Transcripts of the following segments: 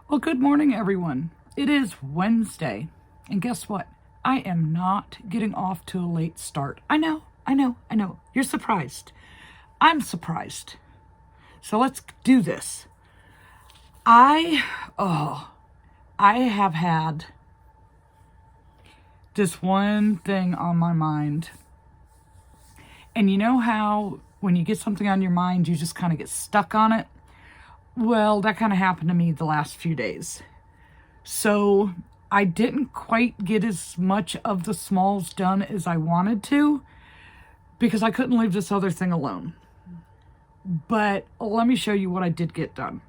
Well, good morning, everyone. It is Wednesday, and guess what? I am not getting off to a late start. I know. You're surprised. I'm surprised. So let's do this. I have had this one thing on my mind. And you know how when you get something on your mind, you just kind of get stuck on it? Well, that kind of happened to me the last few days. So I didn't quite get as much of the smalls done as I wanted to because I couldn't leave this other thing alone. But let me show you what I did get done.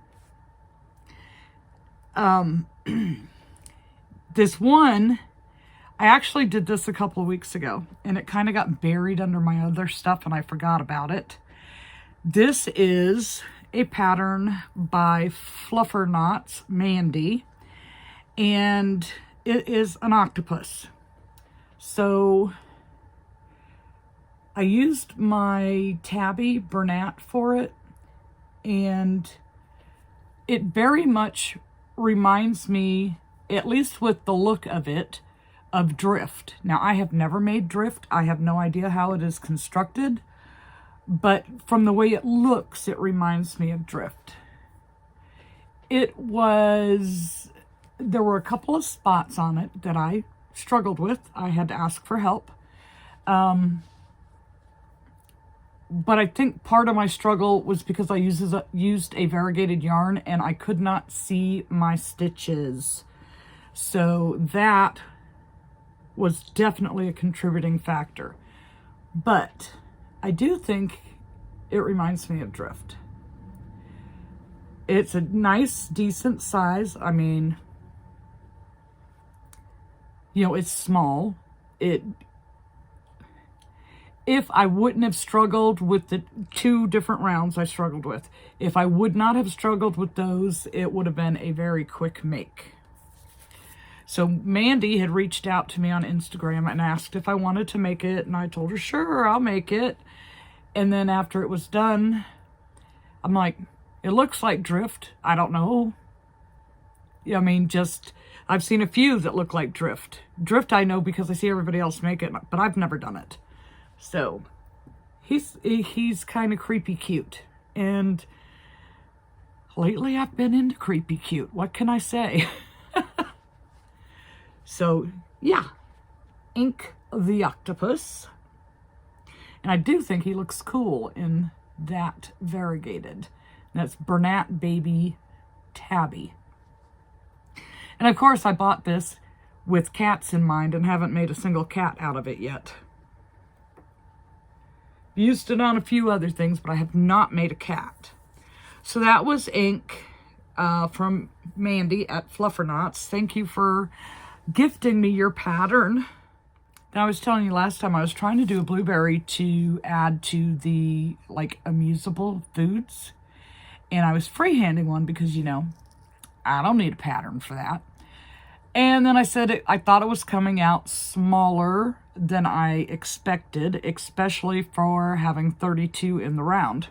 This one, I actually did this a couple of weeks ago, and it kind of got buried under my other stuff, and I forgot about it. This is a pattern by Fluffer Knots, Mandy, and it is an octopus. So I used my tabby Bernat for it, and it very much reminds me, at least with the look of it, of drift. Now, I have never made drift. I have no idea how it is constructed, but from the way it looks, it reminds me of drift. There were a couple of spots on it that I struggled with. I had to ask for help. But I think part of my struggle was because I used a variegated yarn and I could not see my stitches. So that was definitely a contributing factor. But I do think it reminds me of drift. It's a nice, decent size. I mean, you know, it's small. If I wouldn't have struggled with the two different rounds I struggled with, if I would not have struggled with those, it would have been a very quick make. So Mandy had reached out to me on Instagram and asked if I wanted to make it, and I told her, sure, I'll make it. And then after it was done, I'm like, it looks like drift. I don't know. I mean, I've seen a few that look like drift. Drift I know because I see everybody else make it, but I've never done it. So he's kind of creepy cute. And lately I've been into creepy cute. What can I say? So, yeah, ink the octopus. And I do think he looks cool in that variegated. That's Bernat Baby Tabby. And of course, I bought this with cats in mind and haven't made a single cat out of it yet. Used it on a few other things, but I have not made a cat. So that was ink from Mandy at Fluffer Knots. Thank you for gifting me your pattern. Now, I was telling you last time I was trying to do a blueberry to add to the amusable foods, and I was freehanding one because, you know, I don't need a pattern for that. And then I said I thought it was coming out smaller than I expected, especially for having 32 in the round.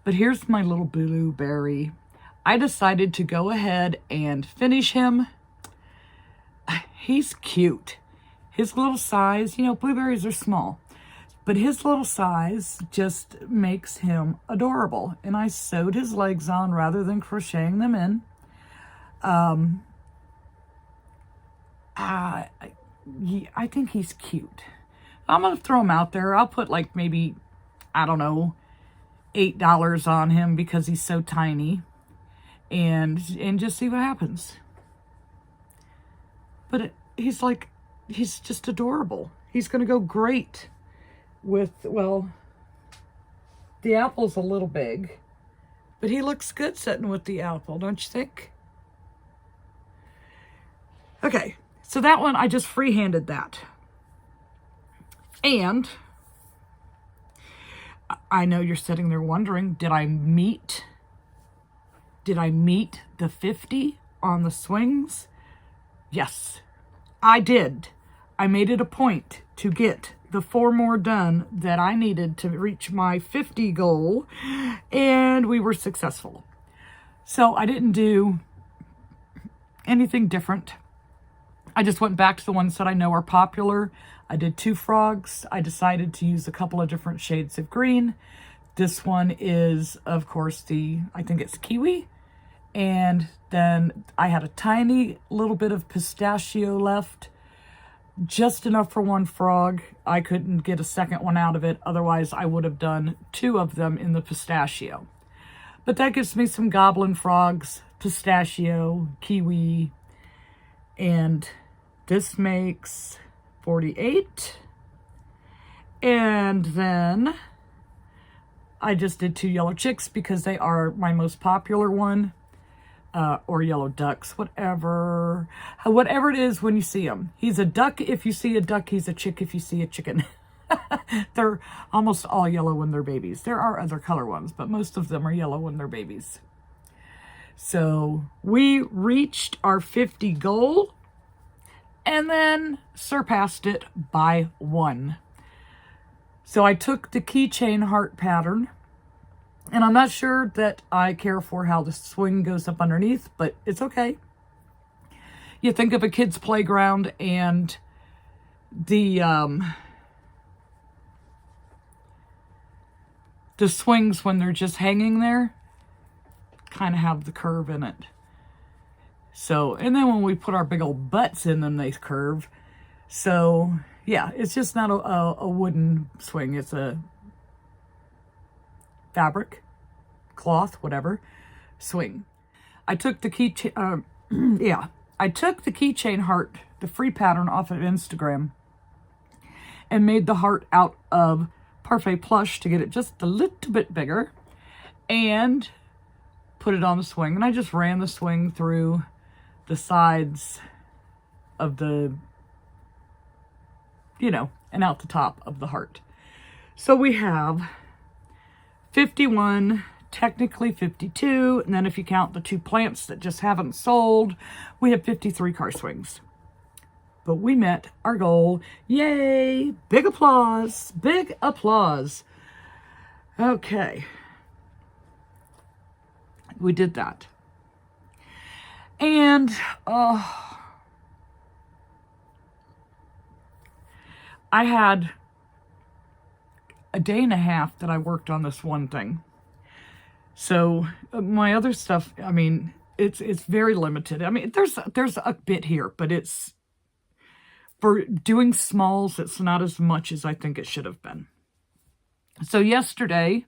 But here's my little blueberry. I decided to go ahead and finish him. He's cute. His little size, you know, blueberries are small, but his little size just makes him adorable. And I sewed his legs on rather than crocheting them in. I think he's cute. I'm going to throw him out there. I'll put maybe, I don't know, $8 on him because he's so tiny, and just see what happens. But he's just adorable. He's going to go great with, well, the apple's a little big, but he looks good sitting with the apple, don't you think? Okay, so that one, I just freehanded that. And I know you're sitting there wondering, did I meet the 50 on the swings? Yes, I did. I made it a point to get the 4 more done that I needed to reach my 50 goal, and we were successful. So I didn't do anything different. I just went back to the ones that I know are popular. I did 2 frogs. I decided to use a couple of different shades of green. This one is, of course, I think it's kiwi. And then I had a tiny little bit of pistachio left. Just enough for 1 frog. I couldn't get a second one out of it. Otherwise, I would have done 2 of them in the pistachio. But that gives me some goblin frogs, pistachio, kiwi, and this makes 48. And then I just did 2 yellow chicks because they are my most popular one. Or yellow ducks, whatever it is when you see them. He's a duck if you see a duck, he's a chick if you see a chicken. They're almost all yellow when they're babies. There are other color ones, but most of them are yellow when they're babies. So we reached our 50 goal and then surpassed it by 1. So I took the keychain heart pattern, and I'm not sure that I care for how the swing goes up underneath, but it's okay. You think of a kid's playground and the swings when they're just hanging there kind of have the curve in it. So, and then when we put our big old butts in them, they curve. So, yeah, it's just not a wooden swing. It's a fabric, cloth, whatever, swing. I took the keychain, I took the keychain heart, the free pattern off of Instagram, and made the heart out of Parfait plush to get it just a little bit bigger, and put it on the swing. And I just ran the swing through the sides of the, and out the top of the heart. So we have 51, technically 52, and then if you count the 2 plants that just haven't sold, we have 53 car swings. But we met our goal. Yay! Big applause. Big applause. Okay. We did that. And, I had a day and a half that I worked on this one thing. So my other stuff, I mean, it's very limited. I mean, there's a bit here, but it's for doing smalls, it's not as much as I think it should have been. So yesterday,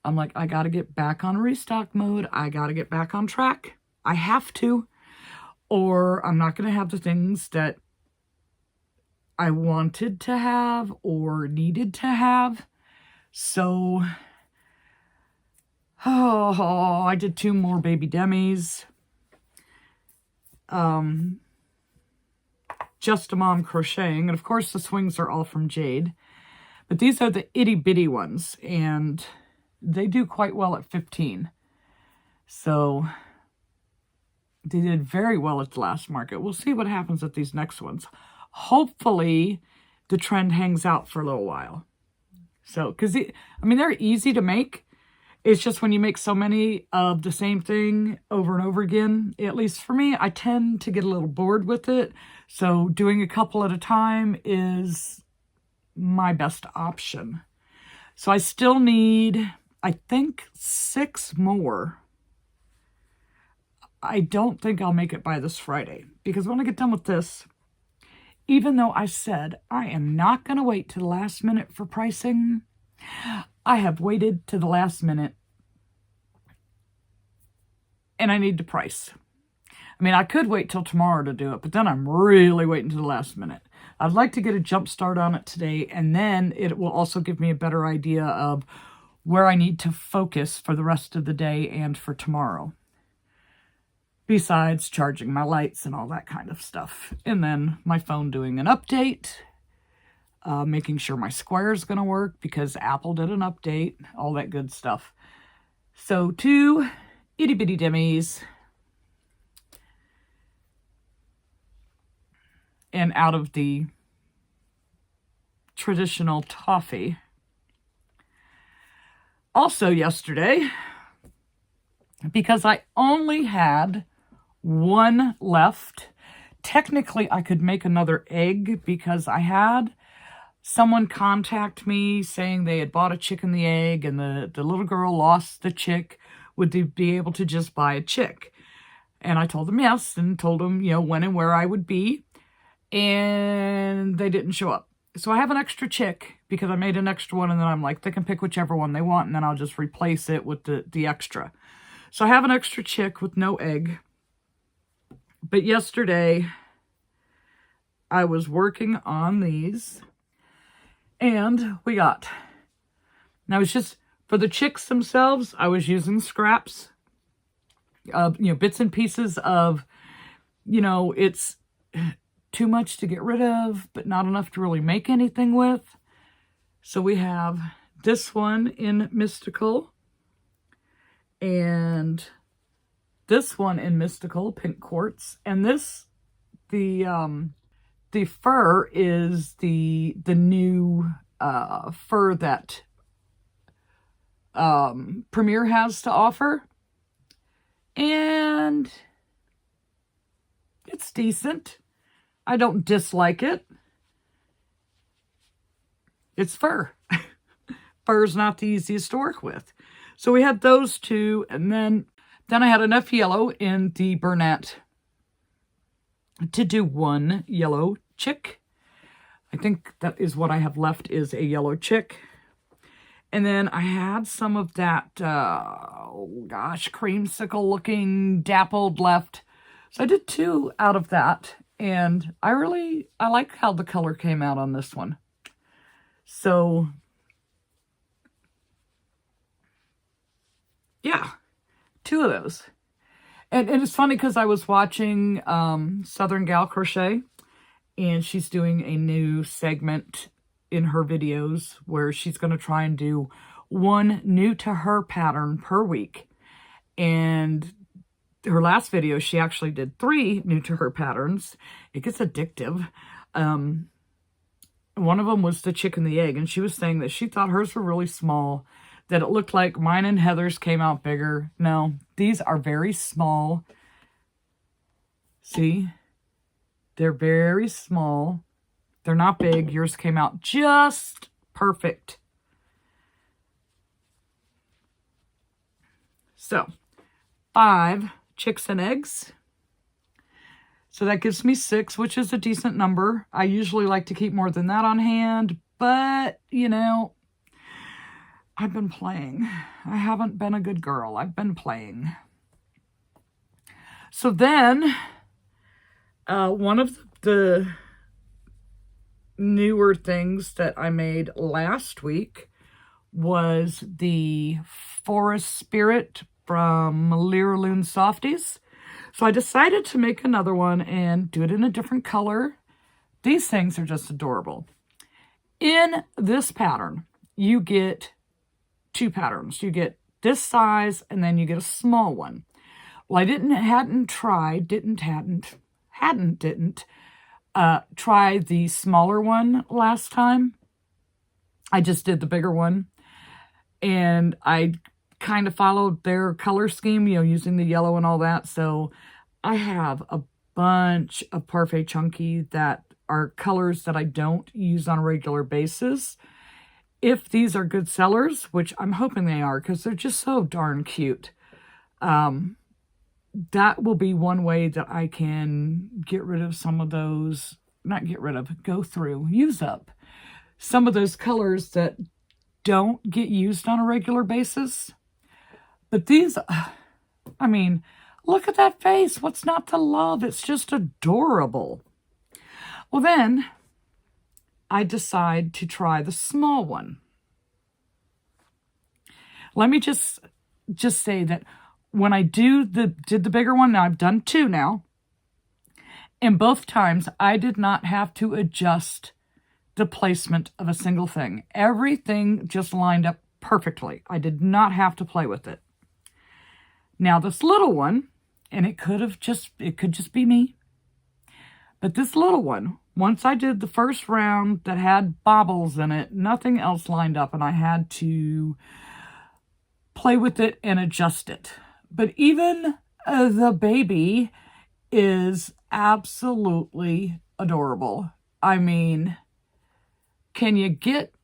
I'm like, I got to get back on restock mode. I got to get back on track. I have to, or I'm not going to have the things that I wanted to have or needed to have. So, I did 2 more baby demis. Just a Mom Crocheting. And of course the swings are all from Jade. But these are the itty bitty ones. And they do quite well at 15. So they did very well at the last market. We'll see what happens at these next ones. Hopefully the trend hangs out for a little while. So, because they're easy to make. It's just when you make so many of the same thing over and over again, at least for me, I tend to get a little bored with it. So doing a couple at a time is my best option. So I still need, I think, 6 more. I don't think I'll make it by this Friday, because when I get done with this, even though I said I am not going to wait to the last minute for pricing, I have waited to the last minute and I need to price. I mean, I could wait till tomorrow to do it, but then I'm really waiting to the last minute. I'd like to get a jump start on it today, and then it will also give me a better idea of where I need to focus for the rest of the day and for tomorrow. Besides charging my lights and all that kind of stuff. And then my phone doing an update, making sure my square is going to work because Apple did an update, all that good stuff. So 2 itty bitty demis. And out of the traditional toffee. Also yesterday, because I only had one left. Technically, I could make another egg because I had someone contact me saying they had bought a chick and the egg, and the little girl lost the chick. Would they be able to just buy a chick? And I told them yes, and told them, when and where I would be. And they didn't show up. So I have an extra chick because I made an extra one, and then I'm like, they can pick whichever one they want, and then I'll just replace it with the extra. So I have an extra chick with no egg. But yesterday, I was working on these, and we got, now it's just, for the chicks themselves, I was using scraps, bits and pieces of, it's too much to get rid of, but not enough to really make anything with. So we have this one in Mystical, and this one in Mystical, Pink Quartz, and this, the fur is the new fur that Premier has to offer, and it's decent. I don't dislike it. It's fur. Fur's not the easiest to work with. So we had those two, and then I had enough yellow in the Burnett to do one yellow chick. I think that is what I have left, is a yellow chick. And then I had some of that, creamsicle looking dappled left. So I did two out of that. And I like how the color came out on this one. So, yeah, two of those. And it's funny because I was watching Southern Gal Crochet, and she's doing a new segment in her videos where she's going to try and do one new to her pattern per week. And her last video, she actually did 3 new to her patterns. It gets addictive. One of them was the chick and the egg, and she was saying that she thought hers were really small, that it looked like mine and Heather's came out bigger. No, these are very small. See? They're very small. They're not big. Yours came out just perfect. So, 5 chicks and eggs. So that gives me 6, which is a decent number. I usually like to keep more than that on hand, but, I've been playing. I haven't been a good girl. I've been playing. So then, one of the newer things that I made last week was the Forrest Spirit from Leerloon Softies. So I decided to make another one and do it in a different color. These things are just adorable. In this pattern, you get 2 patterns. You get this size, and then you get a small one. Well, I hadn't tried try the smaller one last time. I just did the bigger one, and I kind of followed their color scheme, using the yellow and all that. So I have a bunch of Parfait Chunky that are colors that I don't use on a regular basis. If these are good sellers, which I'm hoping they are because they're just so darn cute, that will be one way that I can get rid of some of those, use up some of those colors that don't get used on a regular basis. But these, look at that face. What's not to love? It's just adorable. Well, then I decide to try the small one. Let me just say that when I did the bigger one, now I've done 2 now, and both times I did not have to adjust the placement of a single thing. Everything just lined up perfectly. I did not have to play with it. Now this little one, and it could just be me, but this little one, once I did the first round that had bobbles in it, nothing else lined up, and I had to play with it and adjust it. But even the baby is absolutely adorable. I mean, can you get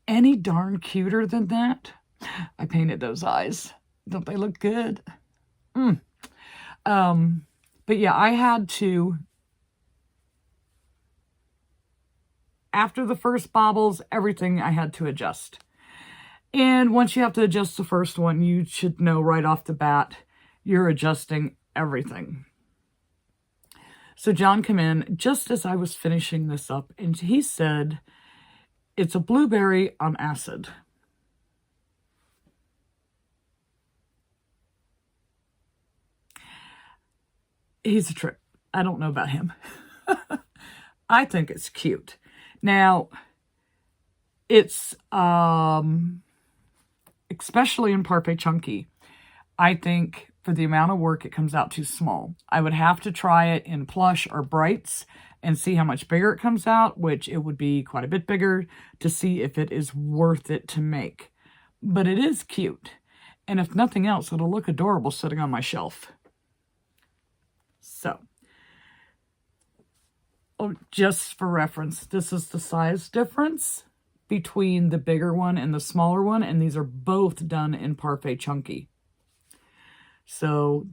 any darn cuter than that? I painted those eyes. Don't they look good? But yeah, I had to, after the first bobbles, everything I had to adjust. And once you have to adjust the first one, you should know right off the bat, you're adjusting everything. So John came in just as I was finishing this up, and he said, it's a blueberry on acid. He's a trip. I don't know about him. I think it's cute. Now, it's, especially in Parfait Chunky, I think for the amount of work, it comes out too small. I would have to try it in plush or brights and see how much bigger it comes out, which it would be quite a bit bigger, to see if it is worth it to make. But it is cute. And if nothing else, it'll look adorable sitting on my shelf. So, just for reference, this is the size difference between the bigger one and the smaller one, and these are both done in Parfait Chunky. So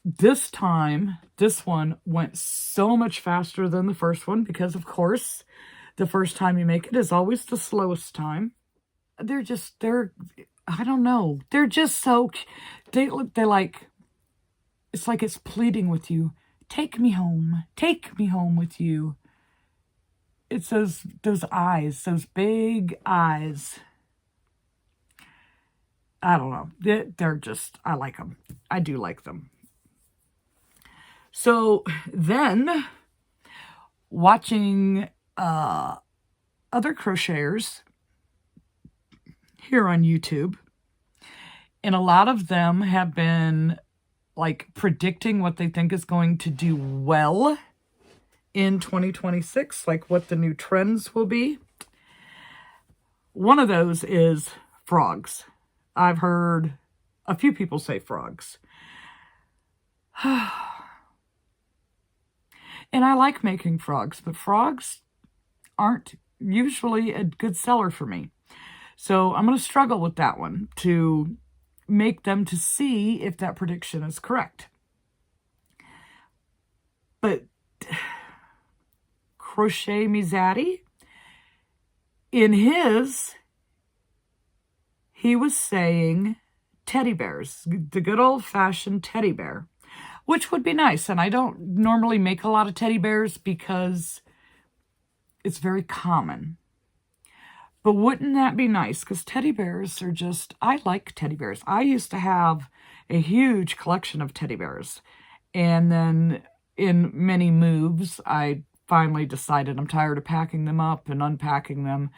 this time, this one went so much faster than the first one because, of course, the first time you make it is always the slowest time. I don't know. They're just so, they're like, it's like it's pleading with you. Take me home with you. It's those eyes, those big eyes. I don't know. They're just, I like them. I do like them. So then, watching other crocheters here on YouTube, and a lot of them have been like predicting what they think is going to do well in 2026, like what the new trends will be. One of those is frogs. I've heard a few people say frogs. And I like making frogs, but frogs aren't usually a good seller for me. So I'm going to struggle with that one to make them, to see if that prediction is correct. But Crochet Mizadi, in his, he was saying teddy bears, the good old-fashioned teddy bear, which would be nice. And I don't normally make a lot of teddy bears because it's very common. But wouldn't that be nice? Because teddy bears are just, I like teddy bears. I used to have a huge collection of teddy bears. And then in many moves, I finally decided I'm tired of packing them up and unpacking them.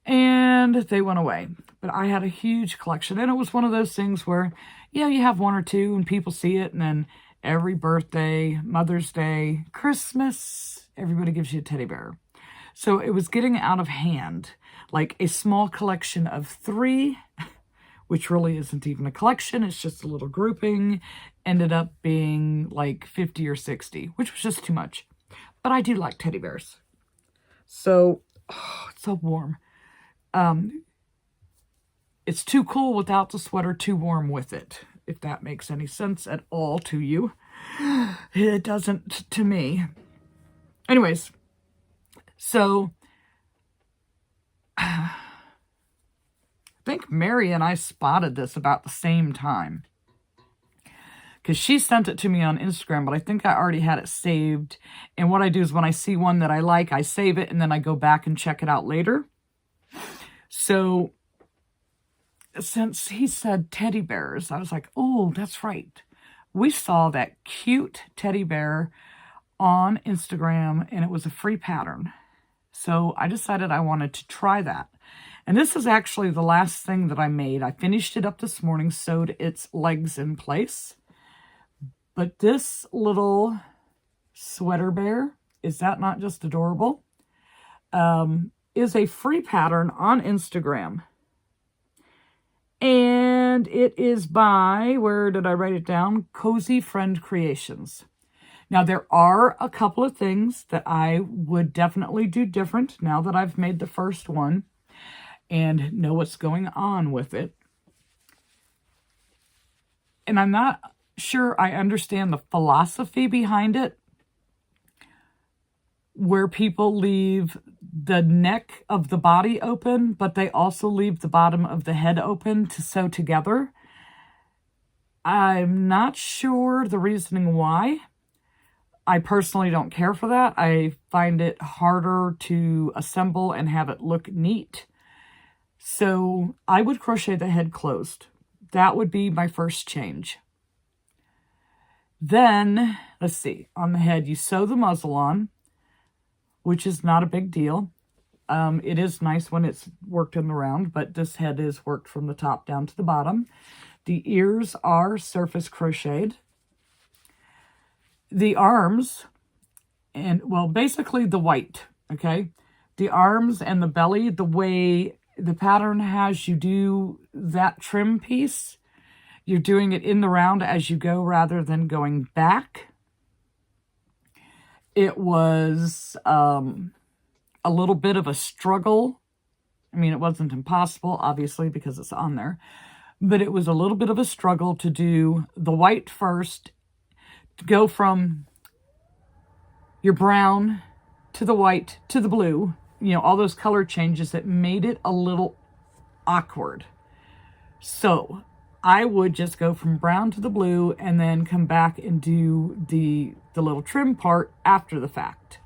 And they went away. But I had a huge collection. And it was one of those things where, you have one or two and people see it. And then every birthday, Mother's Day, Christmas, everybody gives you a teddy bear. So it was getting out of hand. Like a small collection of 3, which really isn't even a collection. It's just a little grouping. Ended up being like 50 or 60, which was just too much. But I do like teddy bears. So, it's so warm. It's too cool without the sweater, too warm with it. If that makes any sense at all to you. It doesn't to me. Anyways, so I think Mary and I spotted this about the same time. Because she sent it to me on Instagram, but I think I already had it saved. And what I do is when I see one that I like, I save it and then I go back and check it out later. So since he said teddy bears, I was like, oh, that's right. We saw that cute teddy bear on Instagram and it was a free pattern. So I decided I wanted to try that. And this is actually the last thing that I made. I finished it up this morning, sewed its legs in place. But this little sweater bear, is that not just adorable? Is a free pattern on Instagram. And And it is by, where did I write it down? Cozy Friend Creations. Now, there are a couple of things that I would definitely do different now that I've made the first one and know what's going on with it. And I'm not sure I understand the philosophy behind it, where people leave the neck of the body open, but they also leave the bottom of the head open to sew together. I'm not sure the reasoning why. I personally don't care for that. I find it harder to assemble and have it look neat. So I would crochet the head closed. That would be my first change. Then, let's see, on the head, you sew the muzzle on, which is not a big deal. It is nice when it's worked in the round, but this head is worked from the top down to the bottom. The ears are surface crocheted. The arms, and well, basically the white, okay? The arms and the belly, the way the pattern has you do that trim piece, you're doing it in the round as you go rather than going back. It was a little bit of a struggle. I mean, it wasn't impossible, obviously, because it's on there. But it was a little bit of a struggle to do the white first, to go from your brown to the white to the blue. You know, all those color changes that made it a little awkward. So I would just go from brown to the blue and then come back and do the little trim part after the fact.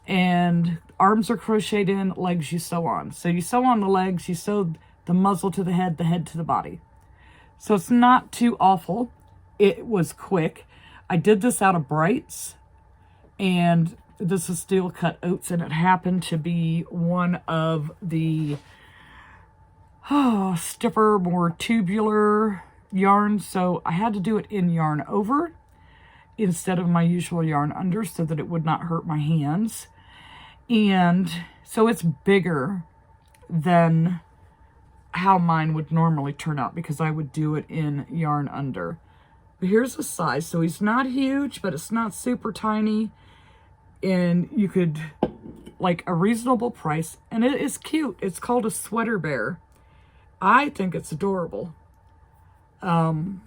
And arms are crocheted in, legs you sew on. So you sew on the legs, you sew the muzzle to the head to the body. So it's not too awful. It was quick. I did this out of Brights, and this is steel cut oats, and it happened to be one of the stiffer, more tubular yarns, so I had to do it in yarn over instead of my usual yarn under so that it would not hurt my hands. And so it's bigger than how mine would normally turn out because I would do it in yarn under. But here's the size. So he's not huge, but it's not super tiny. And you could, like, a reasonable price. And it is cute. It's called a sweater bear. I think it's adorable. And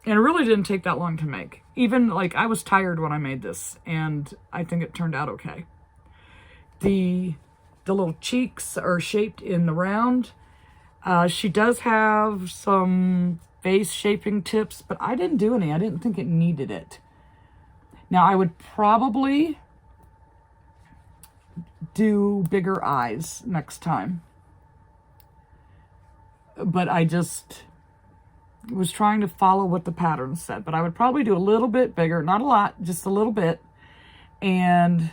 it really didn't take that long to make. Even, like, I was tired when I made this, and I think it turned out okay. The little cheeks are shaped in the round. She does have some face shaping tips, but I didn't do any. I didn't think it needed it. Now, I would probably do bigger eyes next time. But I just was trying to follow what the pattern said. But I would probably do a little bit bigger. Not a lot, just a little bit. And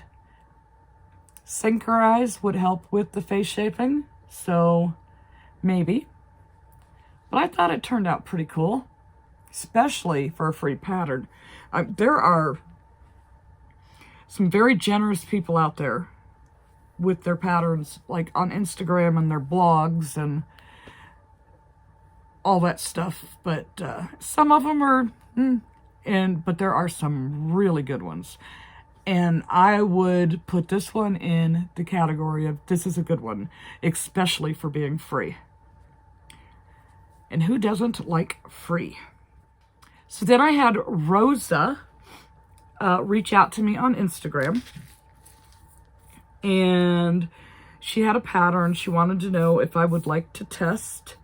sink her eyes would help with the face shaping. So, maybe. But I thought it turned out pretty cool. Especially for a free pattern. There are some very generous people out there with their patterns, like on Instagram and their blogs and all that stuff, but some of them are, but there are some really good ones. And I would put this one in the category of this is a good one, especially for being free. And who doesn't like free? So then I had Rosa reach out to me on Instagram, and she had a pattern. She wanted to know if I would like to test.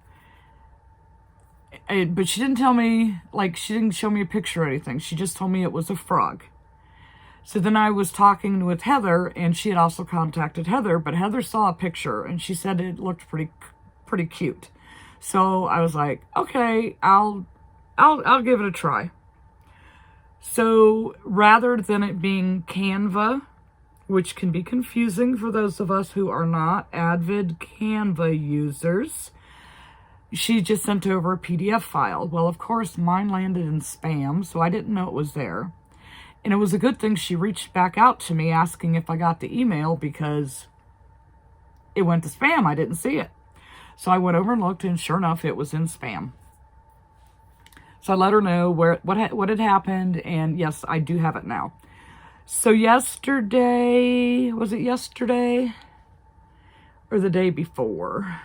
But she didn't tell me, like, she didn't show me a picture or anything. She just told me it was a frog. So then I was talking with Heather, and she had also contacted Heather, but Heather saw a picture, and she said it looked pretty cute. So I was like, okay, I'll give it a try. So rather than it being Canva, which can be confusing for those of us who are not avid Canva users, she just sent over a PDF file. Well, of course, mine landed in spam, so I didn't know it was there. And it was a good thing she reached back out to me asking if I got the email because it went to spam. I didn't see it. So I went over and looked, and sure enough, it was in spam. So I let her know what had happened, and yes, I do have it now. So yesterday, was it yesterday or the day before?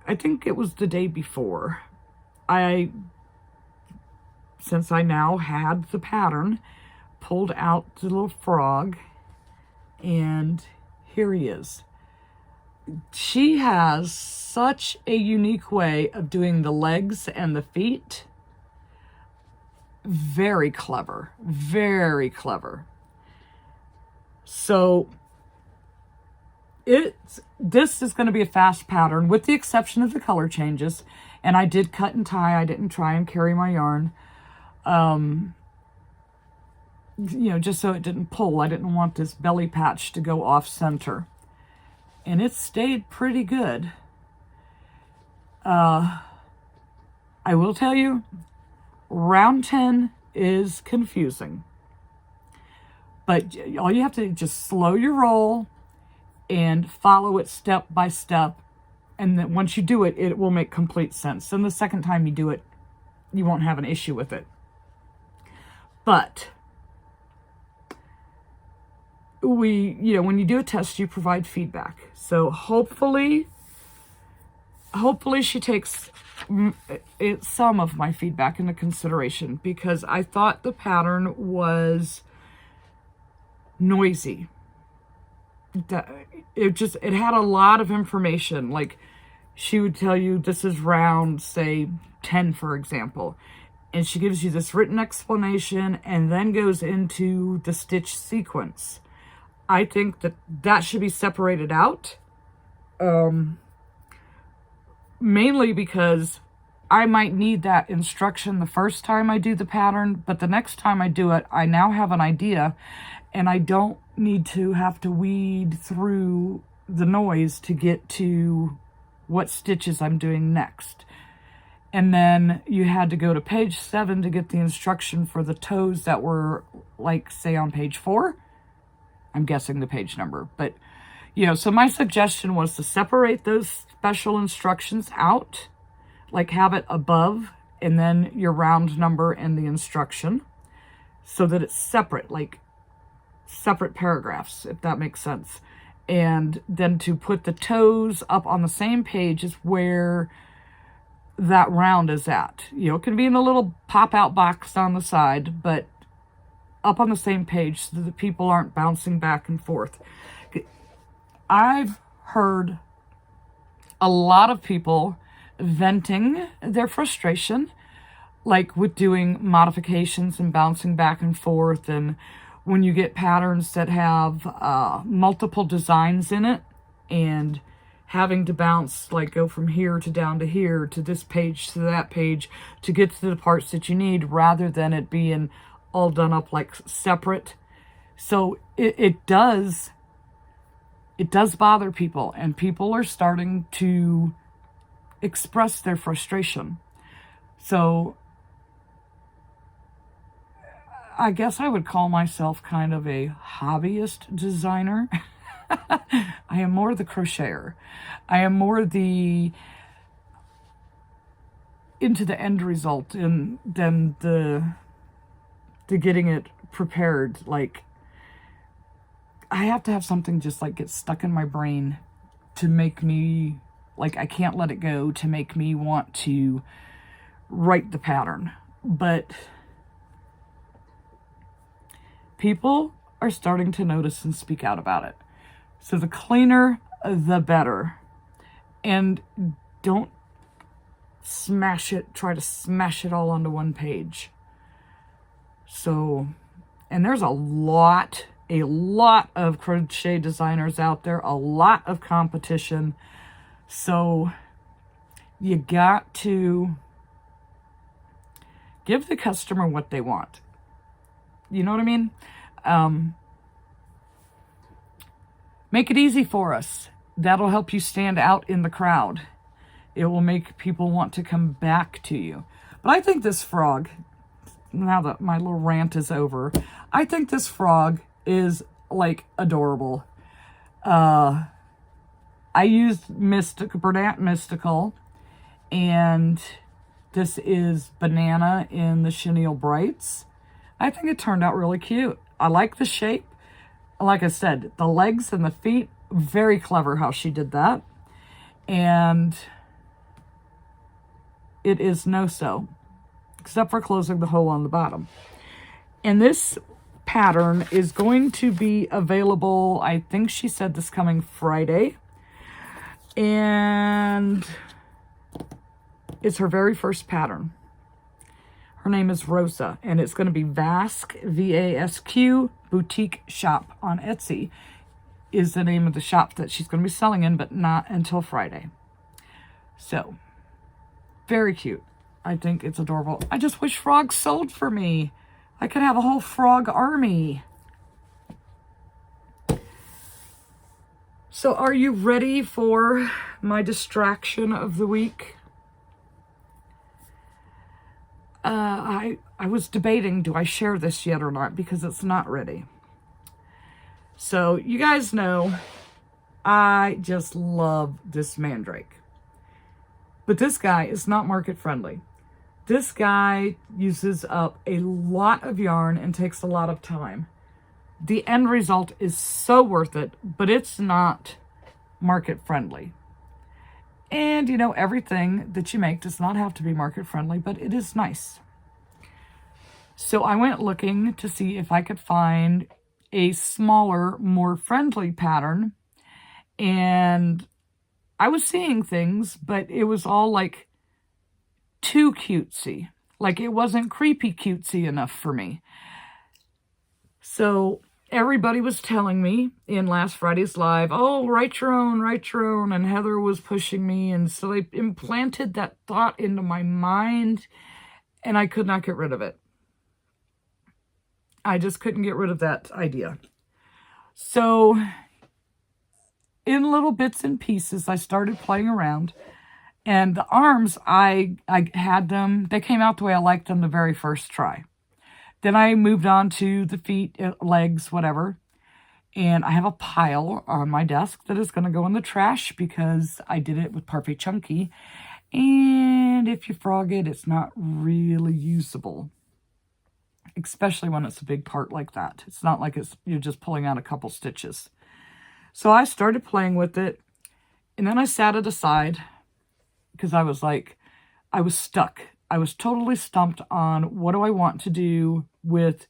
I think it was the day before. Since I now had the pattern, pulled out the little frog, and here he is. She has such a unique way of doing the legs and the feet. Very clever, very clever. So this is going to be a fast pattern with the exception of the color changes. And I did cut and tie. I didn't try and carry my yarn. Just so it didn't pull. I didn't want this belly patch to go off center. And it stayed pretty good. I will tell you, round 10 is confusing. But all you have to do is just slow your roll and follow it step by step. And then once you do it, it will make complete sense. And the second time you do it, you won't have an issue with it. But when you do a test, you provide feedback. So hopefully she takes some of my feedback into consideration, because I thought the pattern was noisy. It had a lot of information. Like, she would tell you this is round, say, 10, for example. And she gives you this written explanation and then goes into the stitch sequence. I think that should be separated out. Mainly because I might need that instruction the first time I do the pattern, but the next time I do it, I now have an idea, and I don't need to have to weed through the noise to get to what stitches I'm doing next. And then you had to go to page 7 to get the instruction for the toes that were, like, say, on page 4. I'm guessing the page number. But, so my suggestion was to separate those special instructions out, like have it above and then your round number and the instruction, so that it's separate, like separate paragraphs, if that makes sense. And then to put the toes up on the same page is where that round is at. It can be in a little pop-out box on the side, but up on the same page so that the people aren't bouncing back and forth. I've heard a lot of people venting their frustration, like with doing modifications and bouncing back and forth, and when you get patterns that have multiple designs in it, and having to bounce, like go from here to down to here, to this page to that page, to get to the parts that you need, rather than it being all done up like separate. So it does bother people, and people are starting to express their frustration. So I guess I would call myself kind of a hobbyist designer. I am more the crocheter. I am more into the end result than the getting it prepared. Like, I have to have something just like get stuck in my brain to make me, like, I can't let it go, to make me want to write the pattern. But people are starting to notice and speak out about it. So the cleaner, the better. And don't try to smash it all onto one page. So, and there's a lot of crochet designers out there, a lot of competition. So you got to give the customer what they want. You know what I mean? Make it easy for us. That'll help you stand out in the crowd. It will make people want to come back to you. But I think this frog, now that my little rant is over, I think this frog is, like, adorable. I used Bernat Mystical, and this is Banana in the Chenille Brights. I think it turned out really cute. I like the shape. Like I said, the legs and the feet, very clever how she did that. And it is no-sew, except for closing the hole on the bottom. And this pattern is going to be available, I think she said this coming Friday. And it's her very first pattern. Her name is Rosa, and it's going to be Vasque, V-A-S-Q, Boutique Shop on Etsy is the name of the shop that she's going to be selling in, but not until Friday. So, very cute. I think it's adorable. I just wish frogs sold for me. I could have a whole frog army. So are you ready for my distraction of the week? I was debating, do I share this yet or not, because it's not ready. So you guys know I just love this Mandrake. But this guy is not market friendly. This guy uses up a lot of yarn and takes a lot of time. The end result is so worth it, but it's not market friendly. And, you know, everything that you make does not have to be market friendly, but it is nice. So I went looking to see if I could find a smaller, more friendly pattern. And I was seeing things, but it was all like too cutesy. Like it wasn't creepy cutesy enough for me. So everybody was telling me in last Friday's live, oh, write your own, write your own. And Heather was pushing me. And so they implanted that thought into my mind, and I could not get rid of it. I just couldn't get rid of that idea. So in little bits and pieces, I started playing around. And the arms, I had them, they came out the way I liked them the very first try. Then I moved on to the feet, legs, whatever. And I have a pile on my desk that is going to go in the trash because I did it with Parfait Chunky. And if you frog it, it's not really usable. Especially when it's a big part like that. It's not like you're just pulling out a couple stitches. So I started playing with it. And then I sat it aside because I was like, I was stuck. I was totally stumped on what do I want to do with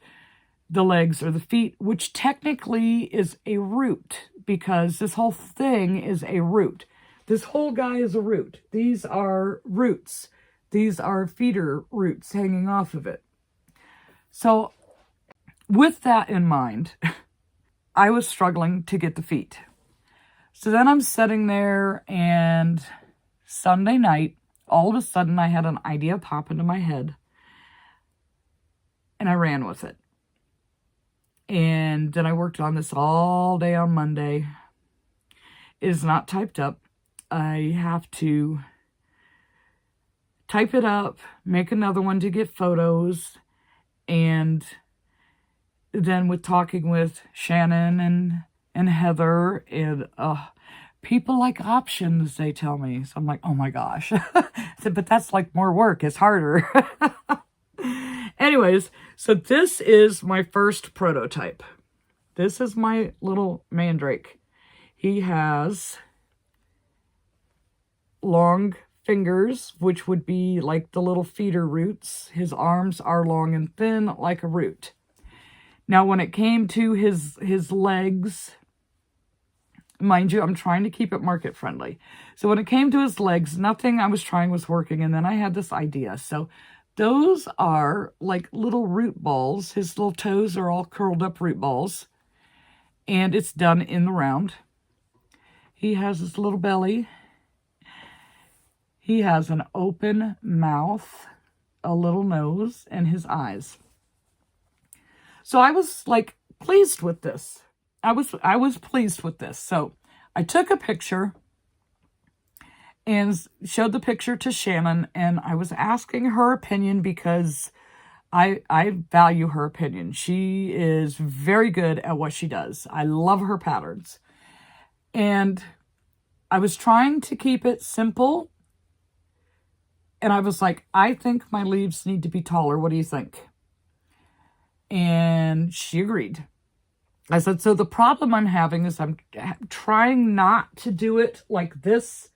the legs or the feet, which technically is a root because this whole thing is a root. This whole guy is a root. These are roots. These are feeder roots hanging off of it. So with that in mind, I was struggling to get the feet. So then I'm sitting there, and Sunday night, all of a sudden I had an idea pop into my head, and I ran with it. And then I worked on this all day on Monday. It is not typed up. I have to type it up, make another one to get photos, and then with talking with Shannon and Heather, and people like options, they tell me. So I'm like, oh my gosh. I said, but that's like more work. It's harder. Anyways, so this is my first prototype. This is my little Mandrake. He has long fingers, which would be like the little feeder roots. His arms are long and thin like a root. Now, when it came to his legs, mind you, I'm trying to keep it market friendly. So when it came to his legs, nothing I was trying was working. And then I had this idea. So those are like little root balls. His little toes are all curled up root balls. And it's done in the round. He has his little belly. He has an open mouth, a little nose, and his eyes. So I was like pleased with this. I was pleased with this. So I took a picture and showed the picture to Shannon, and I was asking her opinion because I value her opinion. She is very good at what she does. I love her patterns. And I was trying to keep it simple. And I was like, I think my leaves need to be taller. What do you think? And she agreed. I said, so the problem I'm having is I'm trying not to do it like this,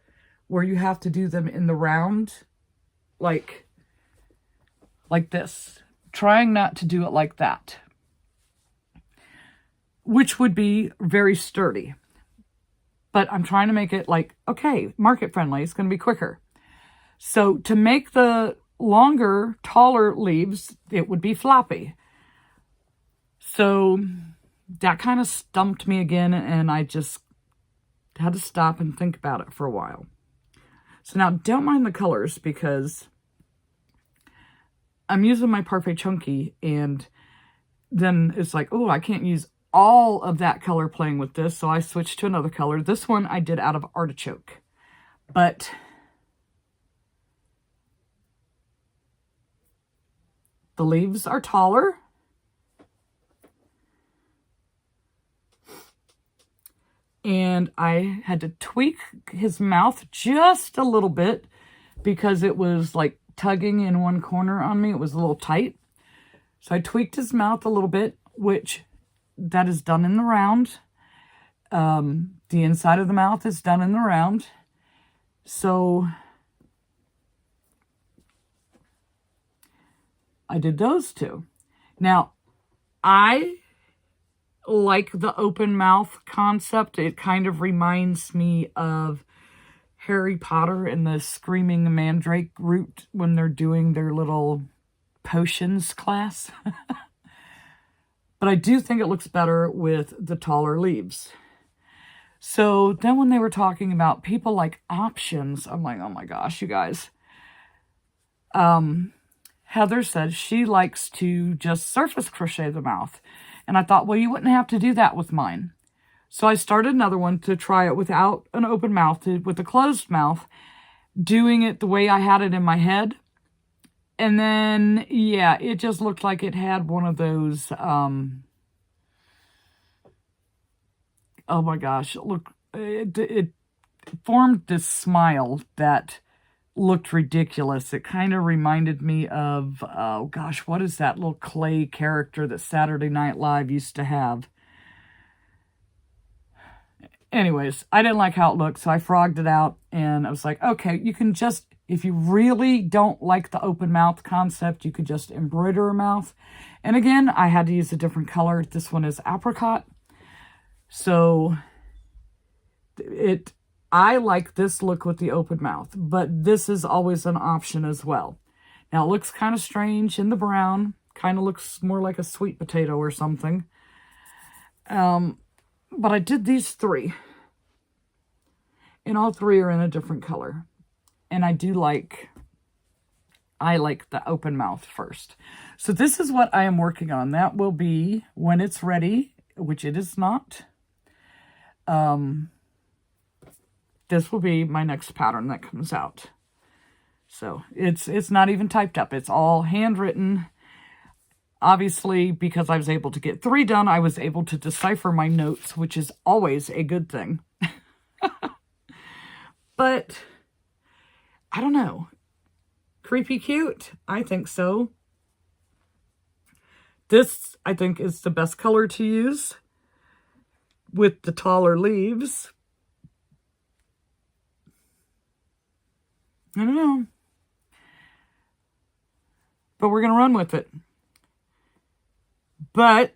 where you have to do them in the round, like this. Trying not to do it like that, which would be very sturdy. But I'm trying to make it like, okay, market friendly. It's going to be quicker. So to make the longer, taller leaves, it would be floppy. So that kind of stumped me again, and I just had to stop and think about it for a while. So now don't mind the colors, because I'm using my Parfait Chunky, and then it's like, oh, I can't use all of that color playing with this, so I switched to another color. This one I did out of artichoke, but the leaves are taller. And I had to tweak his mouth just a little bit because it was like tugging in one corner on me. It was a little tight. So I tweaked his mouth a little bit, which that is done in the round. The inside of the mouth is done in the round. So I did those two. Now, I like the open mouth concept. It kind of reminds me of Harry Potter and the Screaming Mandrake root when they're doing their little potions class. But I do think it looks better with the taller leaves. So then when they were talking about people like options, I'm like, oh my gosh, you guys. Heather said she likes to just surface crochet the mouth. And I thought, well, you wouldn't have to do that with mine. So I started another one to try it without an open mouth, with a closed mouth, doing it the way I had it in my head. And then, yeah, it just looked like it had one of those, oh my gosh, look, it formed this smile that looked ridiculous. It kind of reminded me of, oh gosh, what is that little clay character that Saturday Night Live used to have? Anyways, I didn't like how it looked, so I frogged it out, and I was like, okay, you can just, if you really don't like the open mouth concept, you could just embroider a mouth. And again, I had to use a different color. This one is apricot. So I like this look with the open mouth, but this is always an option as well. Now, it looks kind of strange in the brown. Kind of looks more like a sweet potato or something. But I did these three. And all three are in a different color. And I like the open mouth first. So this is what I am working on. That will be when it's ready, which it is not. This will be my next pattern that comes out. So it's not even typed up. It's all handwritten. Obviously, because I was able to get 3 done, I was able to decipher my notes, which is always a good thing. But I don't know. Creepy cute? I think so. This, I think, is the best color to use with the taller leaves. I don't know. But we're going to run with it. But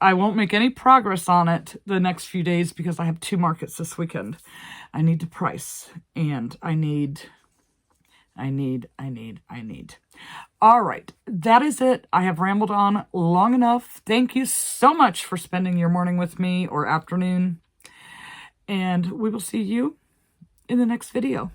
I won't make any progress on it the next few days because I have 2 markets this weekend. I need to price, and I need. All right, that is it. I have rambled on long enough. Thank you so much for spending your morning with me or afternoon. And we will see you in the next video.